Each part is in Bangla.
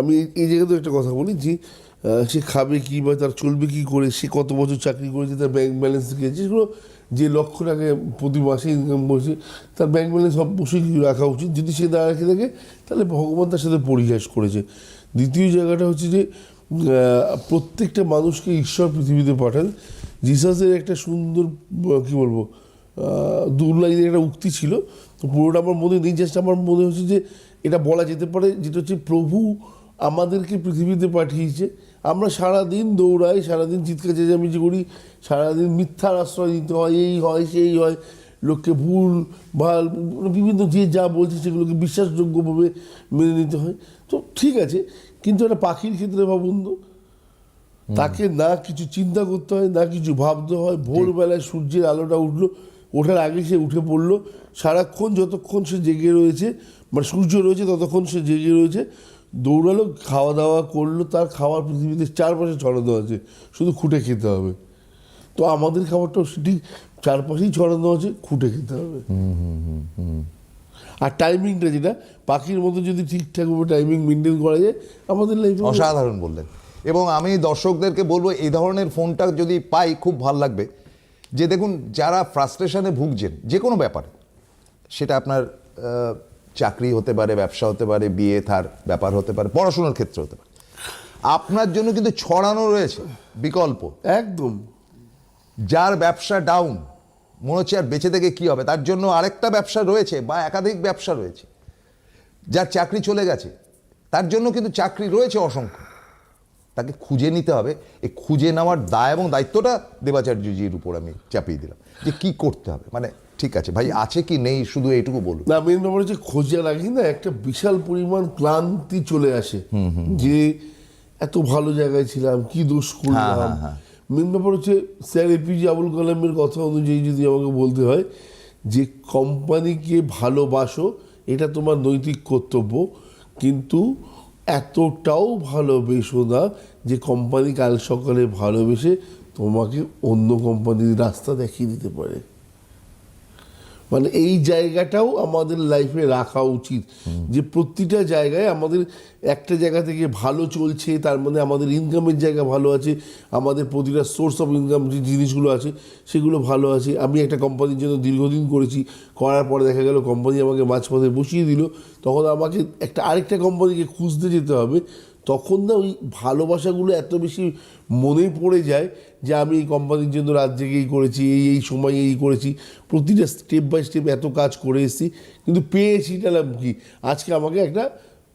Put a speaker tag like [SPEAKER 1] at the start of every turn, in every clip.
[SPEAKER 1] আমি এই জায়গাতে একটা কথা বলি যে সে খাবে কি বা তার চলবে কি করে, সে কত বছর চাকরি করেছে, তার ব্যাংক ব্যালেন্স গিয়েছে, সেগুলো যে লক্ষ টাকা প্রতি মাসে ইনকাম করছে তার ব্যাংক ব্যালেন্স অবশ্যই রাখা উচিত। যদি সে না রাখে থাকে তাহলে ভগবান তার সাথে পরিহাস করেছে। দ্বিতীয় জায়গাটা হচ্ছে যে প্রত্যেকটা মানুষকে ঈশ্বর পৃথিবীতে পাঠান। জিসাসের একটা সুন্দর কি বলবো দু লাইনের একটা উক্তি ছিল, তো পুরোটা আমার মনে নেই, জাস্ট আমার মনে হচ্ছে যে এটা বলা যেতে পারে, যেটা হচ্ছে প্রভু আমাদেরকে পৃথিবীতে পাঠিয়েছে, আমরা সারাদিন দৌড়াই, সারাদিন চিৎকার চেঁচামেচি করি, সারাদিন মিথ্যার আশ্রয় দিতে হয়, এই হয় সেই হয়, লোককে ভুল ভাল বিভিন্ন যে যা বলছে সেগুলোকে বিশ্বাসযোগ্যভাবে মেনে নিতে হয়। তো ঠিক আছে, কিন্তু একটা পাখির ক্ষেত্রে ভাবুন তো, তাকে না কিছু চিন্তা করতে হয়, না কিছু ভাবতে হয়, ভোরবেলায় সূর্যের আলোটা উঠলো, ওঠার আগে সে উঠে পড়লো, সারাক্ষণ যতক্ষণ সে জেগে রয়েছে মানে সূর্য রয়েছে ততক্ষণ সে জেগে রয়েছে, দৌড়ালো, খাওয়া দাওয়া করলো, তার খাবার পৃথিবীতে চারপাশে ছড়ানো আছে, শুধু খুঁটে খেতে হবে। তো আমাদের খাবারটাও ঠিক চারপাশেই ছড়ানো আছে, খুঁটে খেতে হবে। আর টাইমিংটা যেটা পাখির মতো যদি ঠিকঠাকভাবে টাইমিং মেনটেন করা যায়, আমাদের লাইফে
[SPEAKER 2] অসাধারণ বললেন। এবং আমি দর্শকদেরকে বলবো এই ধরনের ফোনটা যদি পাই খুব ভালো লাগবে, যে দেখুন যারা ফ্রাস্ট্রেশনে ভুগছেন যে কোনো ব্যাপারে, সেটা আপনার চাকরি হতে পারে, ব্যবসা হতে পারে, বিয়ে থার ব্যাপার হতে পারে, পড়াশোনার ক্ষেত্রে হতে পারে, আপনার জন্য কিন্তু ছড়ানো রয়েছে বিকল্প।
[SPEAKER 1] একদম।
[SPEAKER 2] যার ব্যবসা ডাউন মনে হচ্ছে আর বেঁচে থেকে কি হবে, তার জন্য আরেকটা ব্যবসা রয়েছে বা একাধিক ব্যবসা রয়েছে। যার চাকরি চলে গেছে তার জন্য কিন্তু চাকরি রয়েছে অসংখ্য, তাকে খুঁজে নিতে হবে। এই খুঁজে নেওয়ার দায় এবং দায়িত্বটা দেবাচার্যজির উপর আমি চাপিয়ে দিলাম, যে কি করতে হবে। মানে ঠিক আছে ভাই, আছে কি নেই শুধু এইটুকু বলুন।
[SPEAKER 1] না, মেন ব্যাপার হচ্ছে খোঁজে রাখি না, একটা বিশাল পরিমাণ ক্লান্তি চলে আসে যে এত ভালো জায়গায় ছিলাম, কি দোষ করলাম। মেন ব্যাপার হচ্ছে স্যার এপিজে আবুল কালামের কথা অনুযায়ী যদি আমাকে বলতে হয় যে কোম্পানিকে ভালোবাসো, এটা তোমার নৈতিক কর্তব্য, কিন্তু এতটাও ভালোবেসো না যে কোম্পানি কাল সকালে ভালোবেসে তোমাকে অন্য কোম্পানির রাস্তা দেখিয়ে দিতে পারে। মানে এই জায়গাটাও আমাদের লাইফে রাখা উচিত, যে প্রতিটা জায়গায় আমাদের একটা জায়গা থেকে ভালো চলছে, তার মানে আমাদের ইনকামের জায়গা ভালো আছে, আমাদের প্রতিটা সোর্স অফ ইনকাম যে জিনিসগুলো আছে সেগুলো ভালো আছে। আমি একটা কোম্পানির জন্য দীর্ঘদিন করেছি, করার পরে দেখা গেল কোম্পানি আমাকে মাঝপথে বসিয়ে দিল, তখন আমাকে আরেকটা কোম্পানিকে খুঁজতে যেতে হবে। তখন না ওই ভালোবাসাগুলো এত বেশি মনে পড়ে যায় যে আমি এই কোম্পানির জন্য রাত জেগেই করেছি, এই সময় এই করেছি, প্রতিটা স্টেপ বাই স্টেপ এত কাজ করে এসেছি, কিন্তু পেয়েছি নিলাম কি, আজকে আমাকে একটা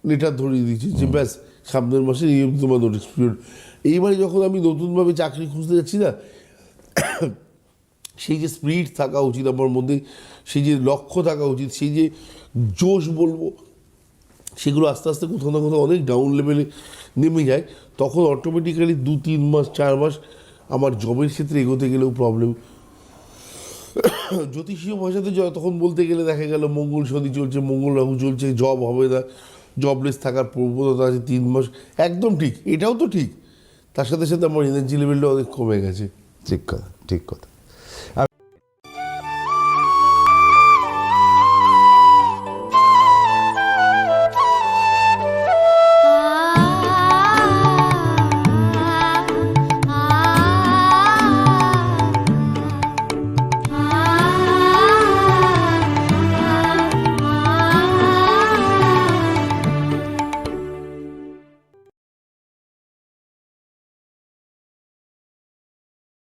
[SPEAKER 1] লেটার ধরিয়ে দিয়েছি যে ব্যাস সামনের মাসে এই তোমার নোটিস পিরিয়ড। এইবারে যখন আমি নতুনভাবে চাকরি খুঁজতে যাচ্ছি না, সেই যে স্পিরিট থাকা উচিত আমার মধ্যে, সেই যে লক্ষ্য থাকা উচিত, সেই যে জোশ বলবো, সেগুলো আস্তে আস্তে কোথাও না কোথাও অনেক ডাউন লেভেলে নেমে যায়। তখন অটোমেটিক্যালি 2-3 মাস 4 মাস আমার জবের ক্ষেত্রে এগোতে গেলেও প্রবলেম। জ্যোতিষীয় ভাষাতে তখন বলতে গেলে দেখা গেল মঙ্গল শনি চলছে, মঙ্গল রাহু চলছে, জব হবে না, জবলেস থাকার প্রবণতা আছে 3 মাস। একদম ঠিক, এটাও তো ঠিক, তার সাথে সাথে আমার এনার্জি লেভেলটা অনেক কমে গেছে।
[SPEAKER 2] ঠিক কথা, ঠিক কথা।